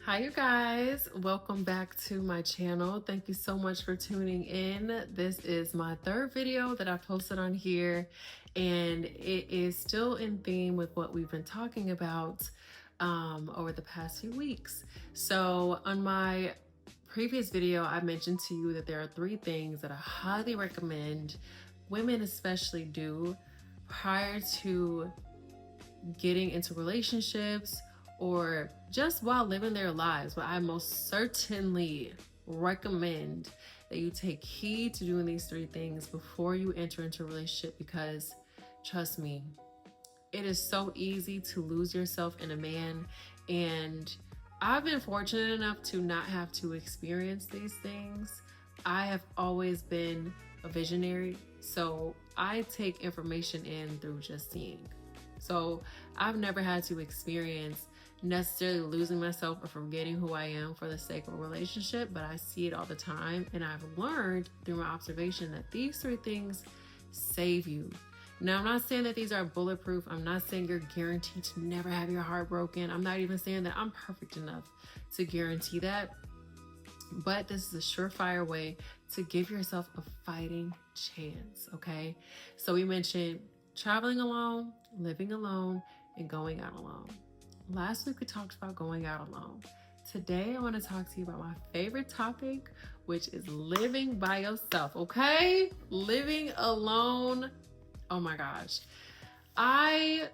Hi, you guys. Welcome back to my channel. Thank you so much for tuning in. This is my third video that I've posted on here, and it is still in theme with what we've been talking about over the past few weeks. So on my previous video, I mentioned to you that there are 3 things that I highly recommend women especially do prior to getting into relationships or just while living their lives. But I most certainly recommend that you take heed to doing these 3 things before you enter into a relationship, because trust me, it is so easy to lose yourself in a man. And I've been fortunate enough to not have to experience these things. I have always been a visionary, so I take information in through just seeing. So I've never had to experience necessarily losing myself or forgetting who I am for the sake of a relationship, but I see it all the time. And I've learned through my observation that these 3 things save you. Now, I'm not saying that these are bulletproof. I'm not saying you're guaranteed to never have your heart broken. I'm not even saying that I'm perfect enough to guarantee that. But this is a surefire way to give yourself a fighting chance, okay? So we mentioned traveling alone, living alone, and going out alone. Last week we talked about going out alone. Today I want to talk to you about my favorite topic, which is living by yourself, okay? Living alone. Oh my gosh. I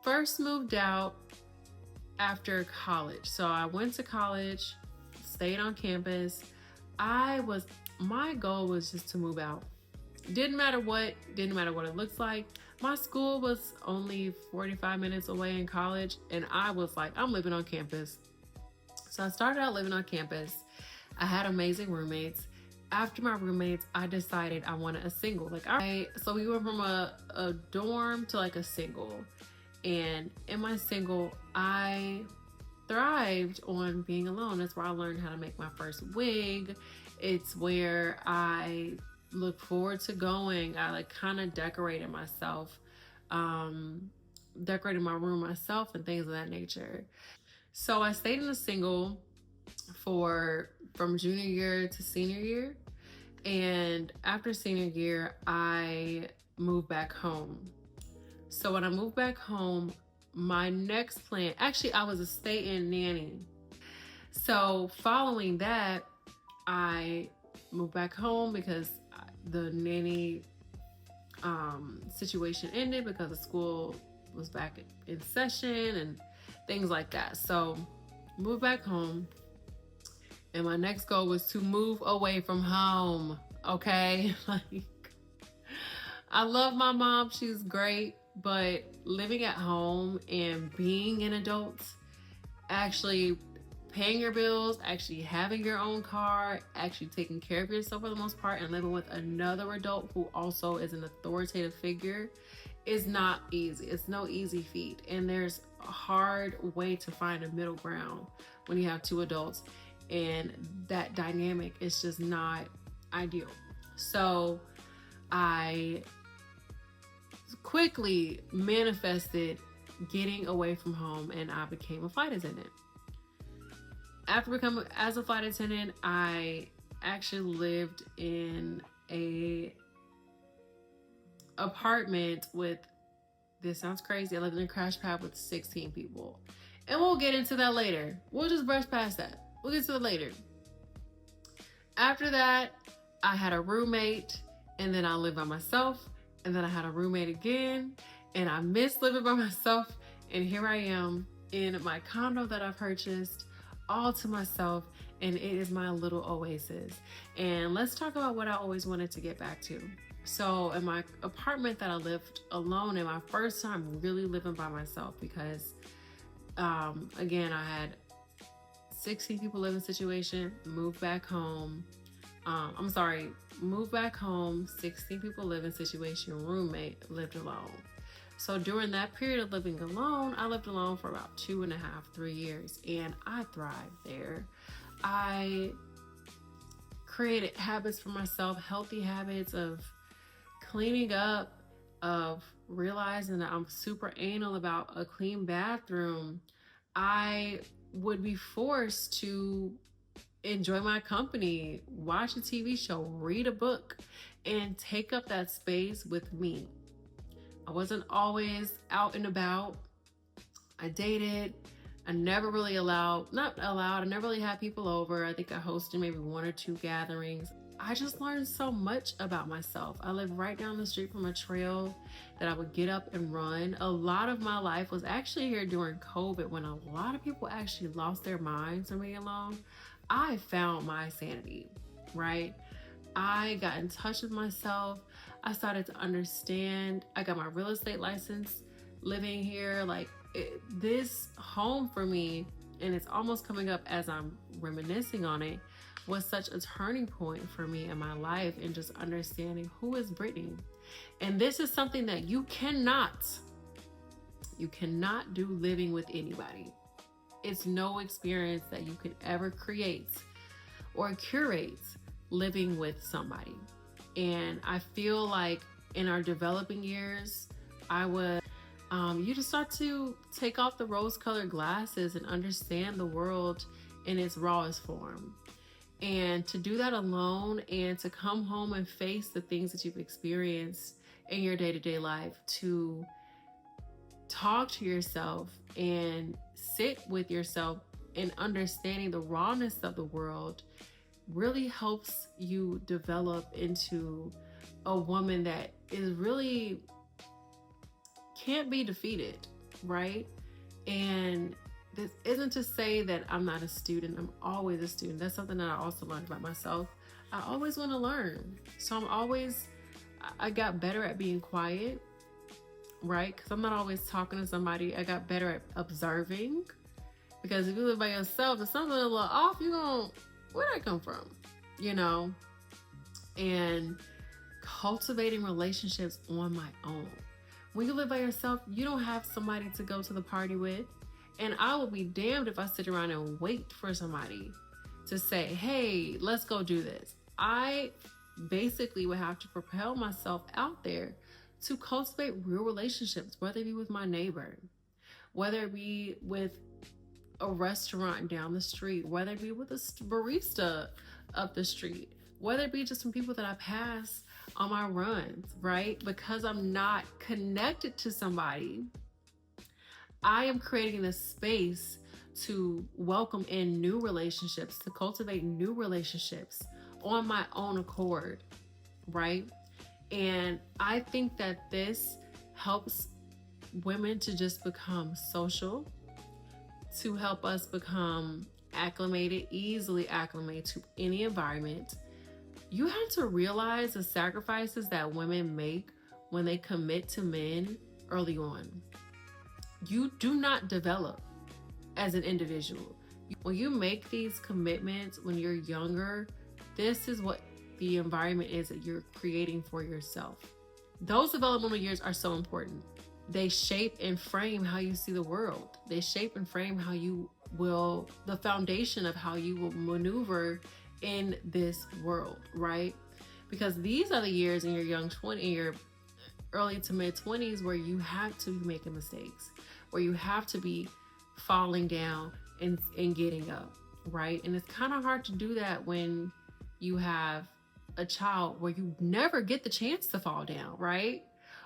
first moved out after college. So I went to college, stayed on campus. My goal was just to move out. Didn't matter what it looks like. My school was only 45 minutes away in college, and I was like, I'm living on campus. So I started out living on campus. I had amazing roommates. After my roommates, I decided I wanted a single. So we went from a dorm to like a single. And in my single, I thrived on being alone. That's where I learned how to make my first wig. It's where I look forward to going. I kind of decorated myself, decorated my room myself and things of that nature. So I stayed in a single from junior year to senior year. And after senior year, I moved back home. So when I moved back home, my next plan, actually I was a stay-in nanny. So following that, I moved back home because the nanny situation ended because the school was back in session and things like that. So moved back home, and my next goal was to move away from home. Okay. I love my mom, she's great, but living at home and being an adult, actually paying your bills, actually having your own car, actually taking care of yourself for the most part, and living with another adult who also is an authoritative figure is not easy. It's no easy feat. And there's a hard way to find a middle ground when you have 2 adults, and that dynamic is just not ideal. So I quickly manifested getting away from home, and I became a flight attendant. After becoming as a flight attendant, I actually lived in a apartment with, this sounds crazy, I lived in a crash pad with 16 people. And we'll get into that later. We'll just brush past that. We'll get to it later. After that, I had a roommate, and then I lived by myself, and then I had a roommate again, and I missed living by myself, and here I am in my condo that I purchased all to myself, and it is my little oasis. And let's talk about what I always wanted to get back to. So in my apartment that I lived alone in, my first time really living by myself, because again, I had 16 people living situation, moved back home. Moved back home, 16 people living situation, roommate, lived alone. So during that period of living alone, I lived alone for about 2.5, 3 years, and I thrived there. I created habits for myself, healthy habits of cleaning up, of realizing that I'm super anal about a clean bathroom. I would be forced to enjoy my company, watch a TV show, read a book, and take up that space with me. I wasn't always out and about. I dated. I never really I never really had people over. I think I hosted maybe 1 or 2 gatherings. I just learned so much about myself. I lived right down the street from a trail that I would get up and run. A lot of my life was actually here during COVID, when a lot of people actually lost their minds from being alone. I found my sanity, right? I got in touch with myself. I started to understand. I got my real estate license living here. This home for me, and it's almost coming up as I'm reminiscing on it, was such a turning point for me in my life, and just understanding who is Brittany. And this is something that you cannot do living with anybody. It's no experience that you could ever create or curate living with somebody. And I feel like in our developing years, you just start to take off the rose-colored glasses and understand the world in its rawest form. And to do that alone, and to come home and face the things that you've experienced in your day-to-day life, to talk to yourself and sit with yourself and understanding the rawness of the world, really helps you develop into a woman that is really can't be defeated, right? And this isn't to say that I'm not a student. I'm always a student. That's something that I also learned about myself. I always want to learn. So I got better at being quiet, right? Because I'm not always talking to somebody. I got better at observing. Because if you live by yourself, if something's a little off, where'd that come from? And cultivating relationships on my own. When you live by yourself, you don't have somebody to go to the party with. And I will be damned if I sit around and wait for somebody to say, hey, let's go do this. I basically would have to propel myself out there to cultivate real relationships, whether it be with my neighbor, whether it be with a restaurant down the street, whether it be with a barista up the street, whether it be just from people that I pass on my runs, right? Because I'm not connected to somebody, I am creating this space to welcome in new relationships, to cultivate new relationships on my own accord, right? And I think that this helps women to just become social, to help us become easily acclimate to any environment. You have to realize the sacrifices that women make when they commit to men early on. You do not develop as an individual. When you make these commitments when you're younger, this is what the environment is that you're creating for yourself. Those developmental years are so important. They shape and frame how you see the world. They shape and frame the foundation of how you will maneuver in this world, right? Because these are the years in your early to mid 20s where you have to be making mistakes, where you have to be falling down and getting up, right? And it's kind of hard to do that when you have a child where you never get the chance to fall down, right?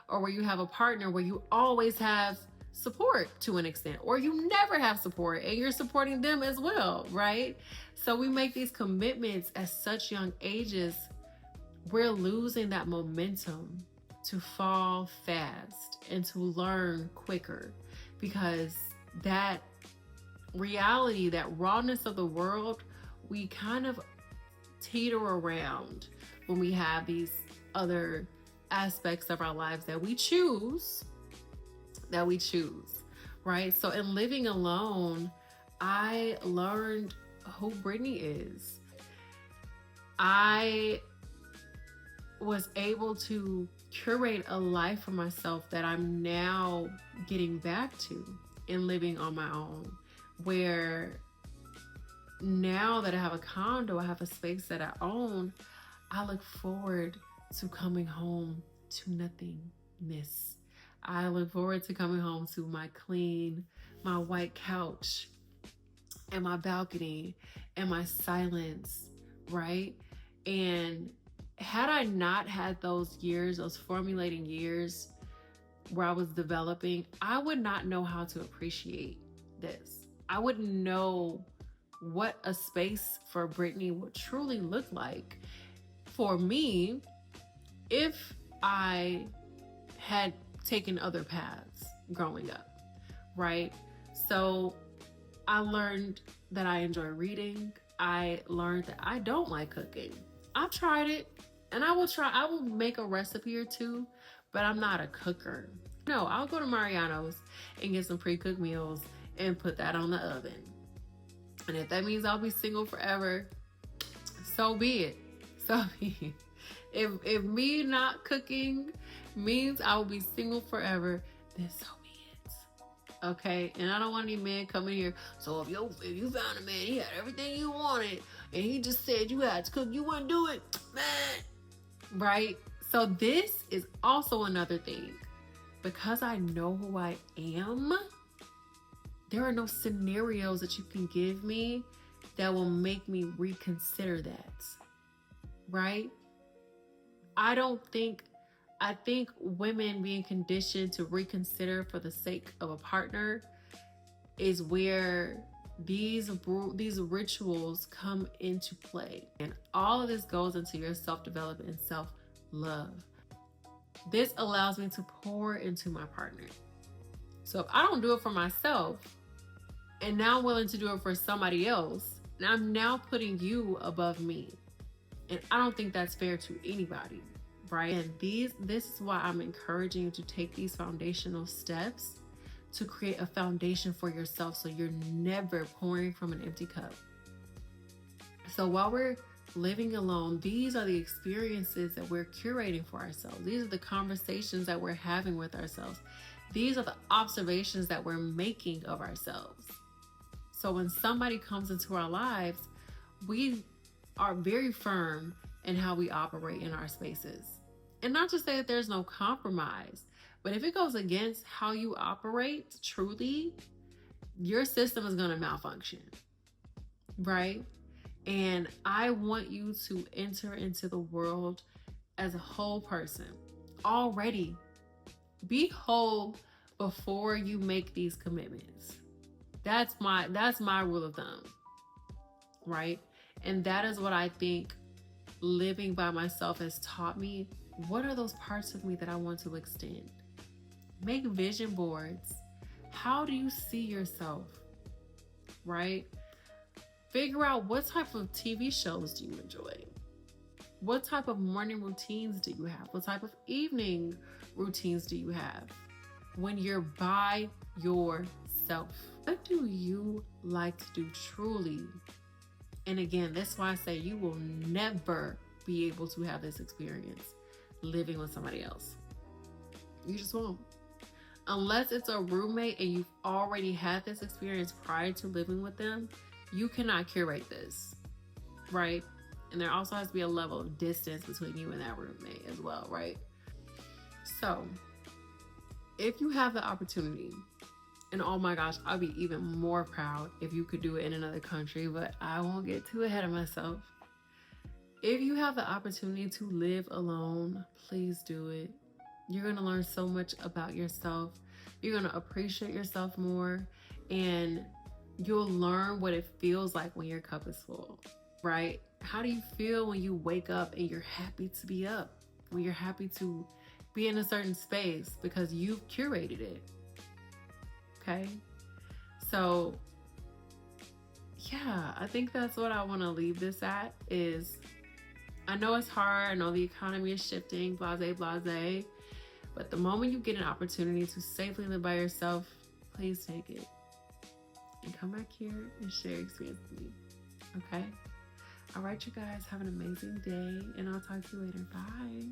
Or where you have a partner where you always have support to an extent, or you never have support and you're supporting them as well, right? So we make these commitments at such young ages, we're losing that momentum to fall fast and to learn quicker, because that reality, that rawness of the world, we kind of teeter around when we have these other aspects of our lives that we choose, right? So in living alone, I learned who Brittany is. I was able to curate a life for myself that I'm now getting back to in living on my own, where now that I have a condo, I have a space that I own, I look forward to coming home to nothingness. I look forward to coming home to my white couch, and my balcony and my silence, right? And had I not had those years, those formulating years where I was developing, I would not know how to appreciate this. I wouldn't know what a space for Brittany would truly look like for me if I had taken other paths growing up, right? So I learned that I enjoy reading. I learned that I don't like cooking. I've tried it, and I will make a recipe or two, but I'm not a cooker. No, I'll go to Mariano's and get some pre-cooked meals and put that on the oven. And if that means I'll be single forever, so be it. So be it. If me not cooking means I will be single forever, then so be it. Okay? And I don't want any man coming here. So if you found a man, he had everything you wanted, and he just said you had to cook, you wouldn't do it, man. Right? So this is also another thing. Because I know who I am, there are no scenarios that you can give me that will make me reconsider that. Right? I think women being conditioned to reconsider for the sake of a partner is where these rituals come into play. And all of this goes into your self-development and self-love. This allows me to pour into my partner. So if I don't do it for myself, and now I'm willing to do it for somebody else, and I'm now putting you above me. And I don't think that's fair to anybody, right? And this is why I'm encouraging you to take these foundational steps to create a foundation for yourself so you're never pouring from an empty cup. So while we're living alone, these are the experiences that we're curating for ourselves. These are the conversations that we're having with ourselves. These are the observations that we're making of ourselves. So when somebody comes into our lives, we are very firm in how we operate in our spaces. And not to say that there's no compromise, but if it goes against how you operate truly, your system is going to malfunction, right? And I want you to enter into the world as a whole person already. Be whole before you make these commitments. That's my rule of thumb, right? And that is what I think living by myself has taught me. What are those parts of me that I want to extend? Make vision boards. How do you see yourself, right? Figure out what type of TV shows do you enjoy? What type of morning routines do you have? What type of evening routines do you have when you're by yourself? What do you like to do truly? And again, that's why I say you will never be able to have this experience living with somebody else. You just won't. Unless it's a roommate and you've already had this experience prior to living with them, you cannot curate this, right? And there also has to be a level of distance between you and that roommate as well, right? So if you have the opportunity, and oh my gosh, I'd be even more proud if you could do it in another country, but I won't get too ahead of myself. If you have the opportunity to live alone, please do it. You're going to learn so much about yourself. You're going to appreciate yourself more, and you'll learn what it feels like when your cup is full, right? How do you feel when you wake up and you're happy to be up? When you're happy to be in a certain space because you've curated it? Okay? So, yeah, I think that's what I want to leave this at is, I know it's hard. I know the economy is shifting, blase, blase. But the moment you get an opportunity to safely live by yourself, please take it. And come back here and share your experience with me. Okay? All right, you guys, have an amazing day, and I'll talk to you later. Bye.